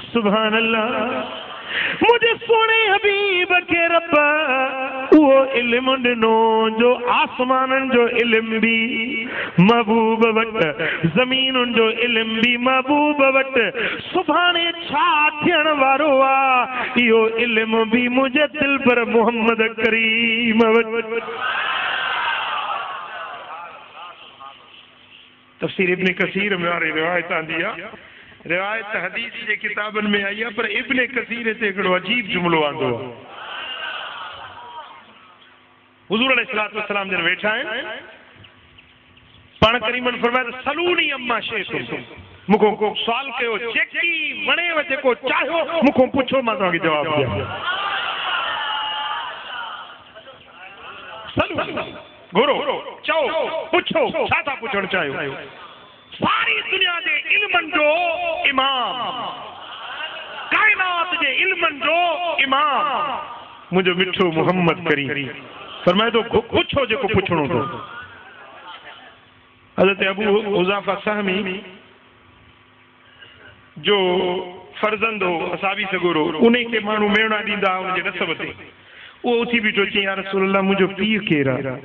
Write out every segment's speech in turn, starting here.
सुभान अल्लाह। मुझे सोने हबीब के रब्बा वो इल्म ॾिनो जो आसमानन जो इल्म भी महबूब वट, ज़मीनुन जो इल्म भी महबूब वट। सुभाणे छा थियण वारो आ इहो इल्म भी मुझे दिल पर मोहम्मद करीम वट। तफसीर इब्न कसीर में वारी रिवायत आंदी आहे, रिवायत हदीस जे किताबन में आई है, पर इब्न कसीर ते हिकिड़ो अजीब जुमलो आंदो आहे। हुजूर अलैहिस्सलातु वस्सलाम जन वेठा आहिनि, पाण करीमन फरमाया सलूनी अम्मा शैतुम, मुखो को सवाल कयो जेकी वणेव जेको चाहियो मुखो पुछो मां तव्हांखे जवाब ॾियां। सलू घुरो चओ पुछो छा था पुछण चाहियो। सारी दुनिया जे इल्मन जो इमाम, कायनात जे इल्मन जो इमाम मुझो मिठो मोहम्मद करीम फरमाए तो पुछो जेको पुछणो तो। हज़रत अबू हुज़ाफा सहमी जो फर्जंद हो असाबी सगुरो, उन्हीं के माण्हू मेवणा ॾींदा उनजे नसब ते, उहो उथी बीठो चई या रसूल अल्लाह मुंहिंजो पीउ केरु आहे,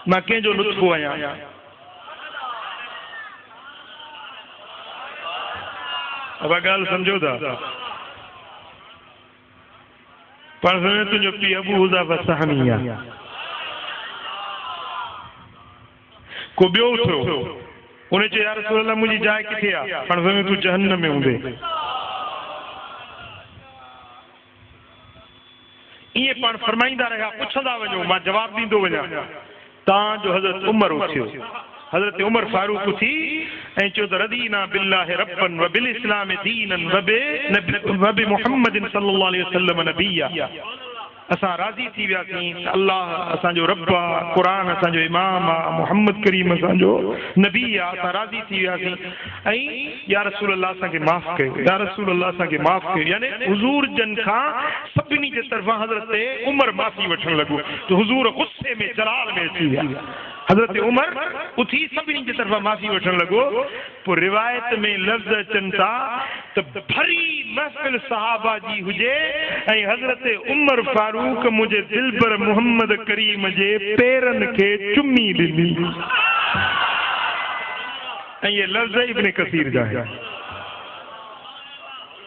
मां कंहिंजो लुत्फ़ो आहियां। अब ॻाल्हि सम्झो था, पर तुंहिंजो पीउ अबू हुज़ाफा सहमी आहे। को ॿियो थियो, उन चयो या रसूल अल्लाह मुंहिंजी जाइ किथे आहे, पाण समय तूं जहन्नम में हूंदे। ईअं पाण फरमाईंदा रहिया, पुछंदा वञो, मां जवाब ॾींदो वञा। तव्हांजो हज़रत उमर उथियो, हज़रत उमर फारूक उथी ऐं चयो त रदीना बिल्लाहि रब्बन व बिल इस्लाम दीनन व बि मुहम्मदिन सल्लल्लाहु अलैहि वसल्लम नबिया। असां राज़ी थी वियासीं अल्लाह असांजो रब आहे, क़ुरान असांजो इमाम आहे, मोहम्मद करीम असांजो नबी आहे, असां राज़ी थी वियासीं। ऐं या रसूल अल्लाह असांखे माफ़ कयो, या रसूल अल्लाह असांखे माफ़ कयो। यानी हुज़ूर जन खां सभिनी जे तरफ़ां हज़रत उमर माफ़ी वठण लॻो, त हुज़ूर गुस्से में जलाल में अची विया। हज़रत उमर उथी सभिनी जे तरफ़ां माफ़ी वठण लॻो। पोइ रिवायत में लफ़्ज़ अचनि था त भरी महफ़िल सहाबा जी हुजे ऐं हज़रत उमर फारूक मुंहिंजे दिल पर मोहम्मद करीम जे पेरनि खे चुमी ॾिनी। ऐं ये लफ़्ज़ इब्न कसीर जा है।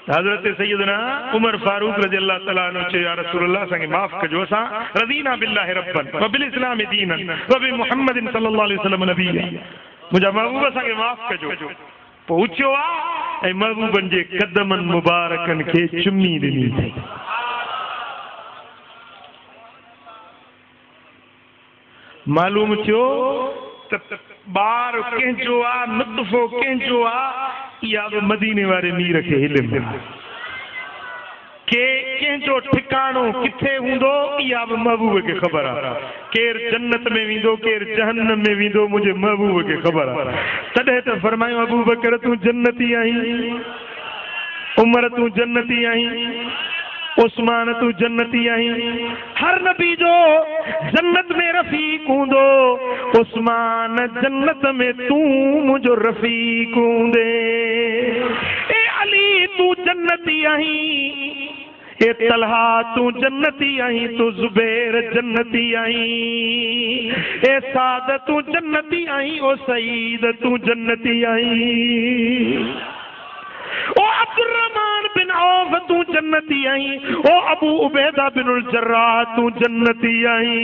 हज़रत सैयदना उमर फारूक रज़ियल्लाहु तआला अन्हु चयो या रसूल अल्लाह असांखे माफ़ कजो, असां रज़ीना बिल्लाहि रब्बन व बिल इस्लाम दीनन व बि मुहम्मदिन सल्लल्लाहु अलैहि वसल्लम नबिया। मुंहिंजा महबूब असांखे माफ़ कजो। पोइ उथियो आहे ऐं महबूबनि जे कदमनि मुबारकनि खे चुमी ॾिनी। मालूम थियो त ॿार कंहिंजो आहे, नुतफ़ो कंहिंजो आहे, इहा बि मदीने वारे मीर खे इल्म। के कंहिंजो ठिकाणो किथे हूंदो इहा बि महबूब खे ख़बर आहे। केरु जन्नत में वेंदो, केरु जहन्नम में वेंदो, मुंहिंजे महबूब खे ख़बर आहे। तॾहिं त फरमायो अबू बकर तूं जन्नती आहीं, उमर तूं जन्नती आहीं, उस्मान तू जन्नती आहीं। हर नबी जो जन्नत में रफीक हूंदो, उस्मान जन्नत में तू मुझो रफीक हूंदे। ए अली तू जन्नती आहीं, ए तलहा तू जन्नती आहीं, तू जुबैर जन्नती आहीं, ए साद तू जन्नती आहीं, ओ सईद तू जन्नती आहीं, ओ अब्दुर्रहमान बिन औफ तू जन्नती आई, ओ अबू उबैदा बिनुल जर्राह तू जन्नती आई।